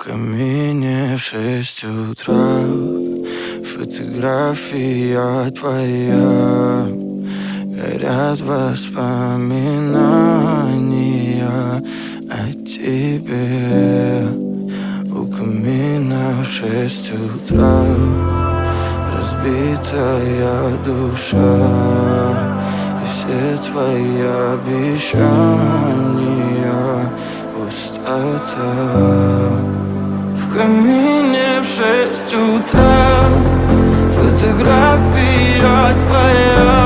камине в 6 утра. Фотография твоя. Горят воспоминания о тебе. У камина в 6 утра. Разбитая душа. И все твои обещания пустота. В камине в 6 утра. Фотография твоя.